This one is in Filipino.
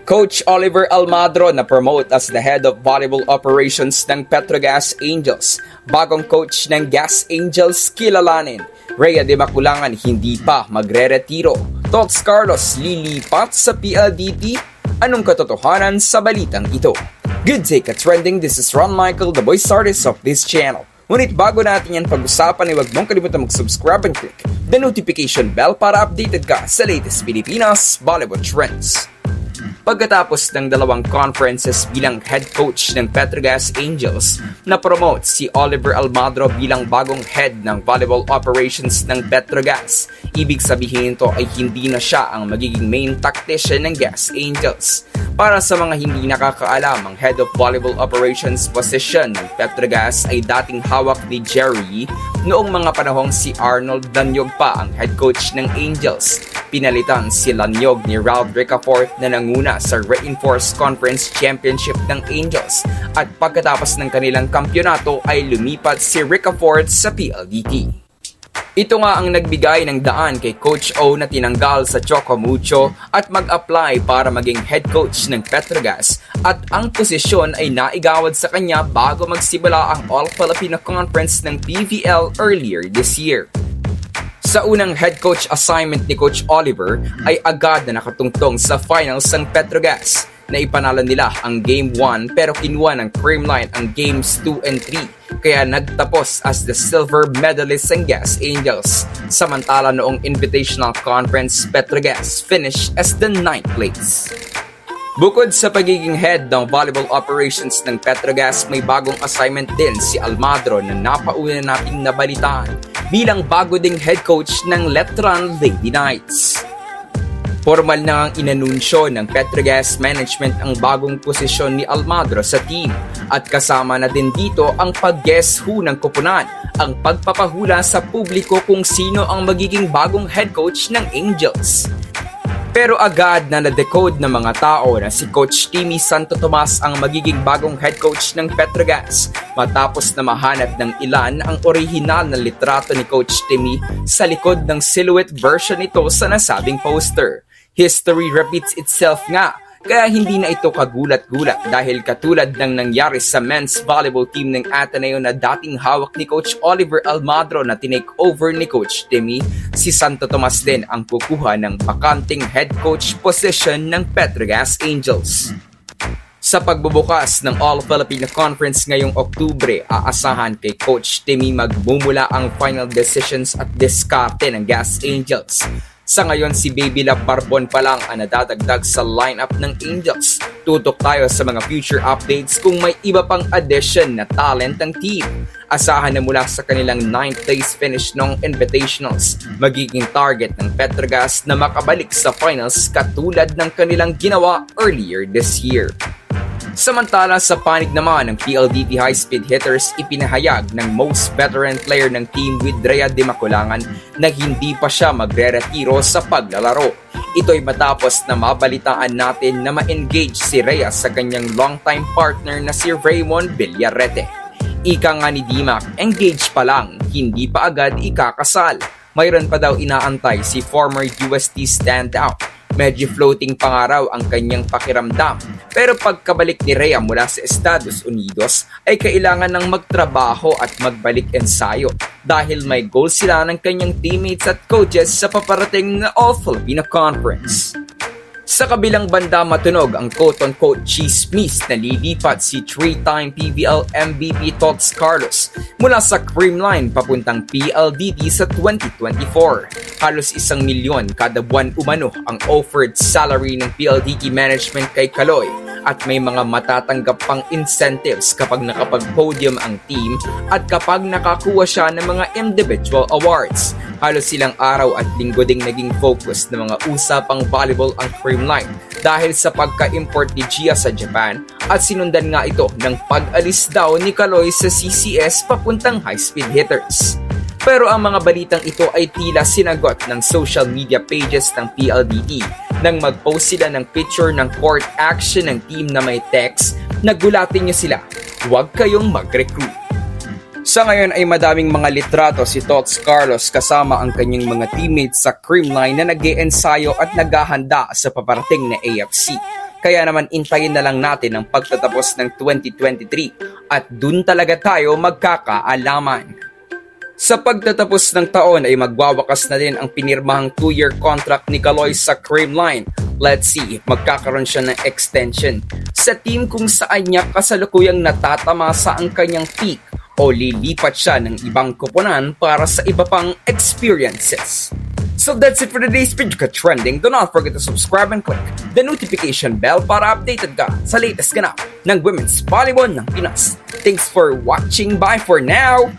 Coach Oliver Almadro na promote as the head of volleyball operations ng Petrogas Angels. Bagong coach ng Gas Angels kilalanin. Rhea de Maculangan hindi pa magre-retiro. Tots Carlos lilipat sa PLDT. Anong katotohanan sa balitang ito? Good day ka-trending, this is Ron Michael, the voice artist of this channel. Ngunit bago natin yan pag-usapan ay huwag mong kalimutan mag-subscribe and click the notification bell para updated ka sa latest Pilipinas volleyball trends. Pagkatapos ng dalawang conferences bilang head coach ng Petrogas Angels, na-promote si Oliver Almadro bilang bagong head ng volleyball operations ng Petrogas. Ibig sabihin nito ay hindi na siya ang magiging main tactician ng Gas Angels. Para sa mga hindi nakakaalam, ang head of volleyball operations position ng Petrogas ay dating hawak ni Jerry noong mga panahong si Arnold Lanyog pa ang head coach ng Angels. Pinalitan si Lanyog ni Ralph Ricafort na nanguna sa Reinforced Conference Championship ng Angels at pagkatapos ng kanilang kampyonato ay lumipat si Ricafort sa PLDT. Ito nga ang nagbigay ng daan kay Coach O na tinanggal sa Chocomucho at mag-apply para maging head coach ng Petrogas at ang posisyon ay naigawad sa kanya bago magsimula ang All-Filipino Conference ng PVL earlier this year. Sa unang head coach assignment ni Coach Oliver ay agad na nakatungtong sa finals ng Petrogas na ipanalo nila ang Game 1 pero kinuha ng Creamline ang Games 2 and 3 kaya nagtapos as the silver medalist ng Gas Angels. Samantala noong Invitational Conference, Petrogas finished as the 9th place. Bukod sa pagiging head ng volleyball operations ng Petrogas, may bagong assignment din si Almadro na napauna nating nabalitaan bilang bago ding head coach ng Letran Lady Knights. Formal na ang inanunsyo ng Petrogas Management ang bagong posisyon ni Almadro sa team at kasama na din dito ang pag-guess who ng koponan, ang pagpapahula sa publiko kung sino ang magiging bagong head coach ng Angels. Pero agad na na-decode ng mga tao na si Coach Timmy Santo Tomas ang magiging bagong head coach ng Petrogas matapos na mahanap ng ilan ang orihinal na litrato ni Coach Timmy sa likod ng silhouette version nito sa nasabing poster. History repeats itself nga, kaya hindi na ito kagulat-gulat dahil katulad ng nangyari sa men's volleyball team ng Ateneo na dating hawak ni Coach Oliver Almadro na tinake over ni Coach Timmy, si Santo Tomas din ang kukuha ng bakanting head coach position ng Petrogas Angels. Sa pagbubukas ng All-Filipino Conference ngayong Oktubre, aasahan kay Coach Timmy magmumula ang final decisions at diskarte ng Gas Angels. Sa ngayon, si Baby Love Barbon pa lang ang nadadagdag sa lineup ng Angels. Tutok tayo sa mga future updates kung may iba pang addition na talent ng team. Asahan na mula sa kanilang 9th place finish ng Invitationals, magiging target ng Petrogas na makabalik sa finals katulad ng kanilang ginawa earlier this year. Samantala sa panig naman ng PLDT High Speed Hitters, ipinahayag ng most veteran player ng team with Rhea de Maculangan na hindi pa siya magre-retiro sa paglalaro. Ito'y matapos na mabalitaan natin na ma-engage si Rhea sa kanyang longtime partner na si Raymond Villarete. Ika nga ni Dimac, engage pa lang, hindi pa agad ikakasal. Mayroon pa daw inaantay si former UST standout. Medyo floating pa nga raw ang kanyang pakiramdam. Pero pagkabalik ni Rhea mula sa Estados Unidos ay kailangan ng magtrabaho at magbalik ensayo dahil may goal sila ng kanyang teammates at coaches sa paparating na All-Filipino Conference. Sa kabilang banda matunog ang quote-unquote chismis na lilipat si 3-time PVL MVP Tots Carlos mula sa Creamline papuntang PLDT sa 2024. Halos 1 milyon kada buwan umano ang offered salary ng PLDT management kay Kaloy at may mga matatanggap pang incentives kapag nakapag-podium ang team at kapag nakakuha siya ng mga individual awards. Halos silang araw at linggo ding naging focus ng mga usapang volleyball ang Creamline dahil sa pagka-import ni Gia sa Japan at sinundan nga ito ng pag-alis daw ni Kaloy sa CCS papuntang High Speed Hitters. Pero ang mga balitang ito ay tila sinagot ng social media pages ng PLDT nang mag-post sila ng picture ng court action ng team na may text na gulatin niyo sila, huwag kayong mag-recruit. Sa ngayon ay madaming mga litrato si Tots Carlos kasama ang kanyang mga teammates sa Creamline na nag-e-ensayo at naghahanda sa paparating na AFC. Kaya naman intayin na lang natin ang pagtatapos ng 2023 at dun talaga tayo magkakaalaman. Sa pagtatapos ng taon ay magwawakas na din ang pinirmahang 2-year contract ni Calloy sa Creamline. Let's see if magkakaroon siya ng extension sa team kung saan niya kasalukuyang natatamasa ang kanyang peak o lilipat siya ng ibang koponan para sa iba pang experiences. So that's it for today's video ka trending. Do not forget to subscribe and click the notification bell para updated ka sa latest ganap ng women's volleyball ng Pinas. Thanks for watching. Bye for now!